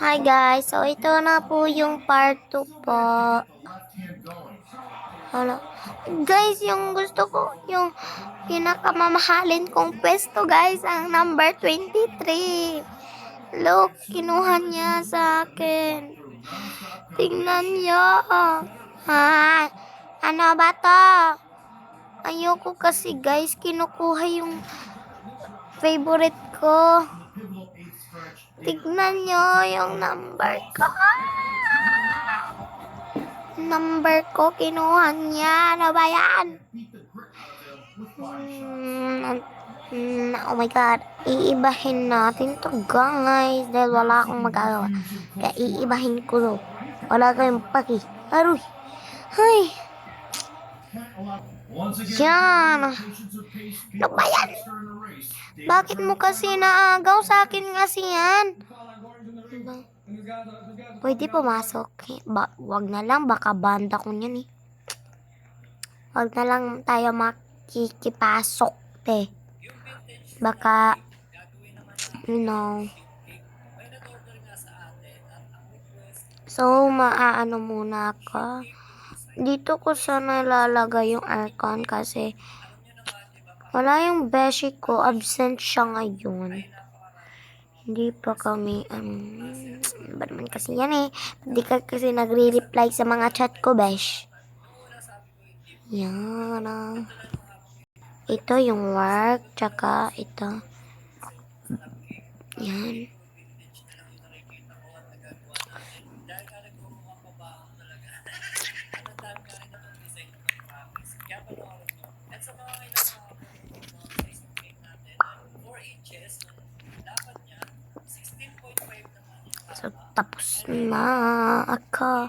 Hi guys, so ito na po yung part 2 po. Hala. Guys, yung gusto ko, yung pinakamamahalin kong pwesto guys, ang number 23. Look, kinuha niya sa akin. Tingnan niyo. Ha? Ano ba to? Ayoko kasi guys, kinukuha yung favorite ko. Tignan nyo yung number ko. Number ko, kinuha niya. Ano ba yan? Oh my God. Iibahin natin to guys. Dahil wala akong magagawa. Kaya iibahin ko to. Wala kayong paki. Aroy. Hay. Yan. Ano ba yan? Bakit mo kasi naagaw sa akin kasi yan? Pwede pumasok. Wag na lang. Baka banda ko yan eh. Wag na lang tayo makikipasok te. Baka, you know. So, maaano muna ako. Dito ko sana lalagay yung aircon kasi wala yung beshi ko. Absent siya ngayon. Hindi pa kami, ba naman kasi yan eh. Hindi ka kasi nagre-reply sa mga chat ko, besh. Yan Ito yung work, tsaka ito. Yan. So, tapos na ako.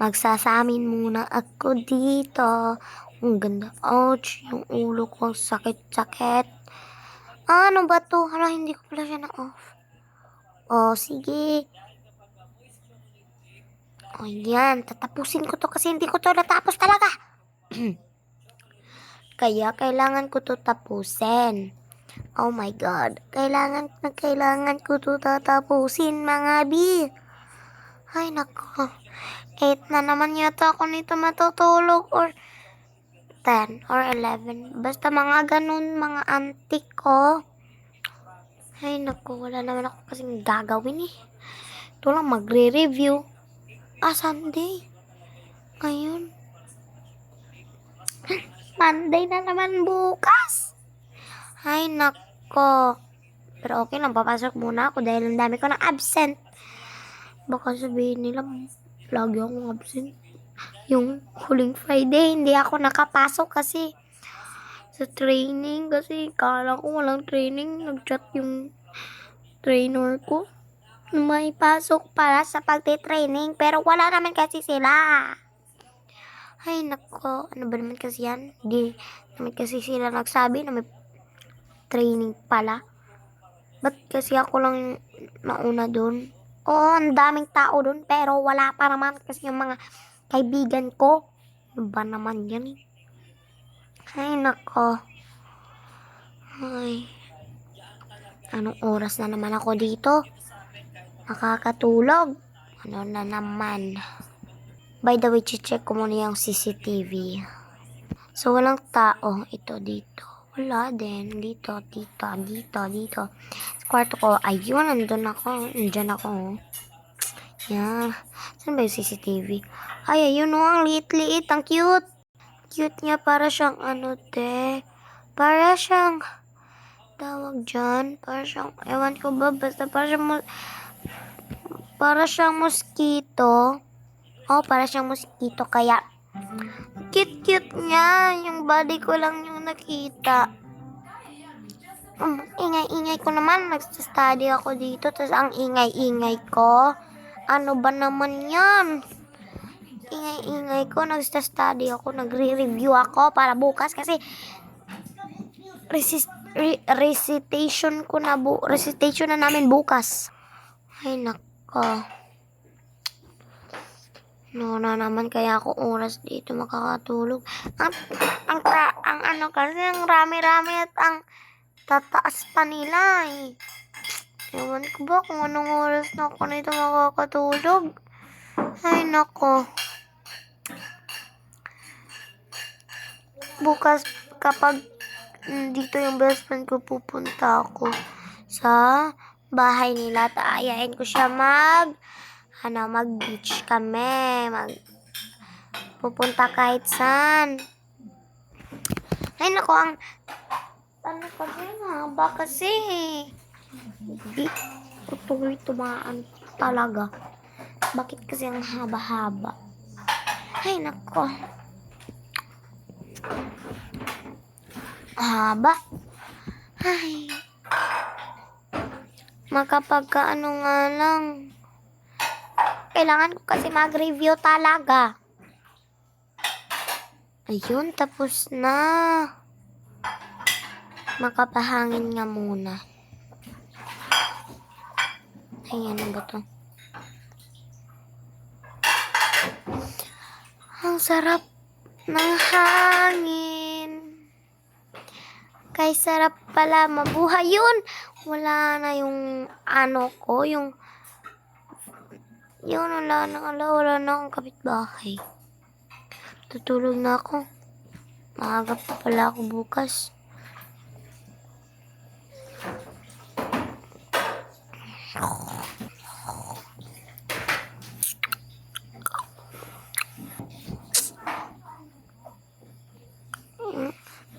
Magsasamin muna ako dito. Ang ganda. Ouch, yung ulo ko sakit-sakit. Ano ba to? Hala, hindi ko pala siya na-off. Oh, sige. O yan, tatapusin ko to kasi hindi ko to natapos talaga. Kaya kailangan ko to tapusin. Oh my God. Kailangan ko to tatapusin mga bi. Ay nako. 8 na naman yata ako nito matutulog or 10 or 11. Basta mga ganun, mga antik ko. Ay nako, wala naman ako kasing gagawin eh. Ito lang magre-review. Sunday. Ngayon. Monday na naman bukas. Ay, nako. Pero okay lang, papasok muna ako dahil ang dami ko ng absent. Baka sabihin nila, lagi akong absent. Yung huling Friday, hindi ako nakapasok kasi sa training. Kasi kala ko walang training. Nag-chat yung trainer ko. May pasok para sa pagtitraining. Pero wala naman kasi sila. Ay, nako. Ano ba naman kasi yan? Di naman kasi sila nagsabi na may training pala. Ba't kasi ako lang nauna dun? Oo, ang daming tao dun. Pero wala pa naman kasi yung mga kaibigan ko. Ano ba naman yan eh? Ay, nako. Ay. Anong oras na naman ako dito? Nakakatulog. Ano na naman? By the way, check ko muna yung CCTV. So, walang tao. Ito dito. Wala din. Dito. Sa kwarto ko. Ayun, nandun ako. Nandyan ako. Yeah. Saan ba yung CCTV? Ay, ayun o. Ang liit-liit. Ang cute. Cute niya. Para siyang ano, te. Para siyang tawag dyan. Para siyang, ewan ko ba. Basta para siyang mosquito. Oh, para siyang mosquito. Kaya, cute niya. Yung body ko lang yung nakita. Ingay-ingay ko naman. Nagsa-study ako dito. Tapos ang ingay-ingay ko. Ano ba naman yan? Ingay-ingay ko. Nagsa-study ako. Nagre-review ako para bukas. Kasi recitation na namin bukas. Ay, nako. No na naman kaya ako oras dito makakatulog. Ang ano kasi, ang rami-rami at ang tataas pa nila eh. Ewan ko ba kung anong oras na ako nito makakatulog. Ay, nako. Bukas, kapag dito yung best friend ko, pupunta ako sa bahay nila. Ayain ko siya mag-beach kami. Pupunta kahit saan. Ay, nako, ano kasi, haba kasi. Di ko tuloy tumaan talaga. Bakit kasi ang haba-haba? Ay, nako. Haba. Ay. Makapagkaano nga lang. Kailangan ko kasi mag-review talaga. Ayun, tapos na. Makapahangin nga muna. Ay, ano ba to? Ang sarap ng hangin. Kay sarap pala mabuhay yun. Wala na yung ano ko, yung wala na akong kapitbahay. Tutulog na ako. Maaga pa pala ako bukas.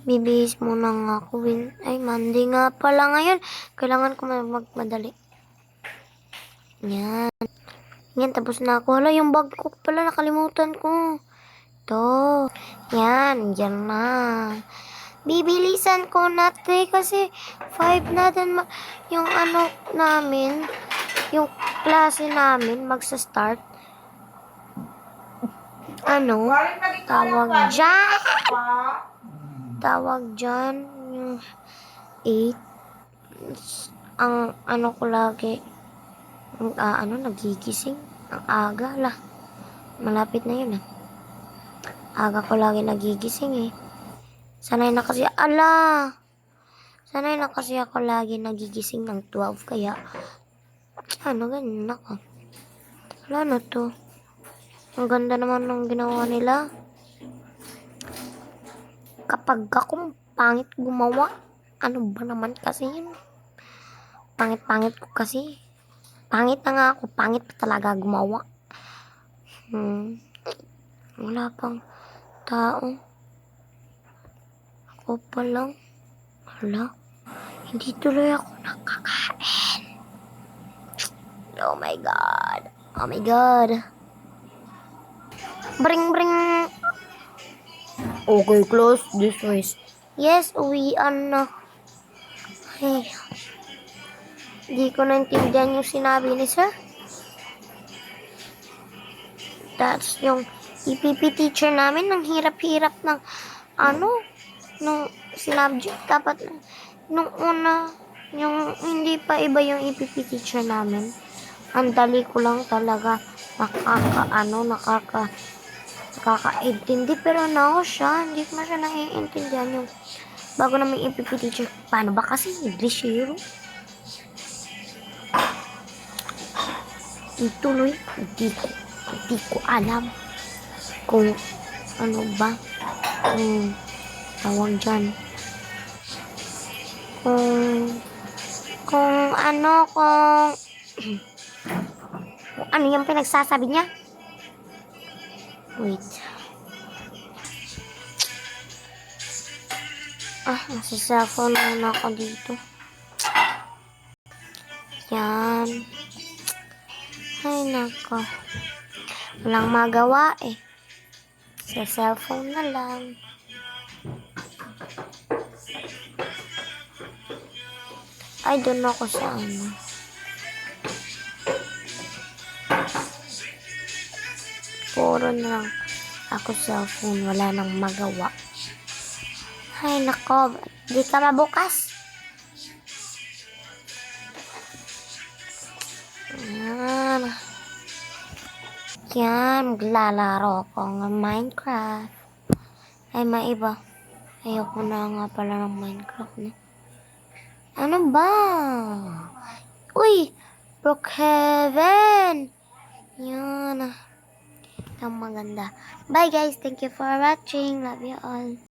Bibihis muna nga ako. Ay, Monday nga pala ngayon. Kailangan ko magmadali. Yan. Yan, tapos na ako. Hala, yung bag ko pala, nakalimutan ko. Ito. Yan, yan na. Bibilisan ko na, kasi 5 na din yung ano namin, yung klase namin, magsa-start. Ano? Tawag dyan, yung 8. Ang ano ko lagi, nagigising. Ang aga, malapit na yun. Aga ko lagi nagigising eh. Sanay na kasi ako lagi nagigising ng 12, kaya, ganyan ako. Wala na to. Ang ganda naman ng ginawa nila. Kapag akong pangit gumawa, ano ba naman kasi yun? Pangit ko kasi. Pangit na nga ako, pangit pa talaga gumawa. Wala pang tao. Ako pa lang. Hala, hindi tuloy ako nakakain. Oh my God. Oh my God. Bring. Okay, close this ways. Yes, uwian na. Ay, di ko naintindihan yung sinabi ni sir. That's yung EPP teacher namin. Ang hirap-hirap ng nung sinabject. Dapat nung una, yung hindi pa iba yung EPP teacher namin. Ang dali ko lang talaga nakakaintindi, pero now siya, hindi ko na siya naiintindihan yung bago na may EPP teacher. Paano ba kasi English yun? Ituloy, hindi ko alam kung ano ba tawag dyan. Kung ano yung pinagsasabi niya? Wait. Nasa cellphone muna ako dito. Yan. Ay, nako. Walang magawa eh. Sa cellphone na lang. Ay, doon ako sa puro na lang ako cellphone. Wala nang magawa. Ay, nako. Di ka mabukas. Yan, maglalaro ko ng Minecraft. Ay, maiba. Ayoko na nga pala ng Minecraft. Ano ba? Uy, Brookhaven. Yun. Ang maganda. Bye guys. Thank you for watching. Love you all.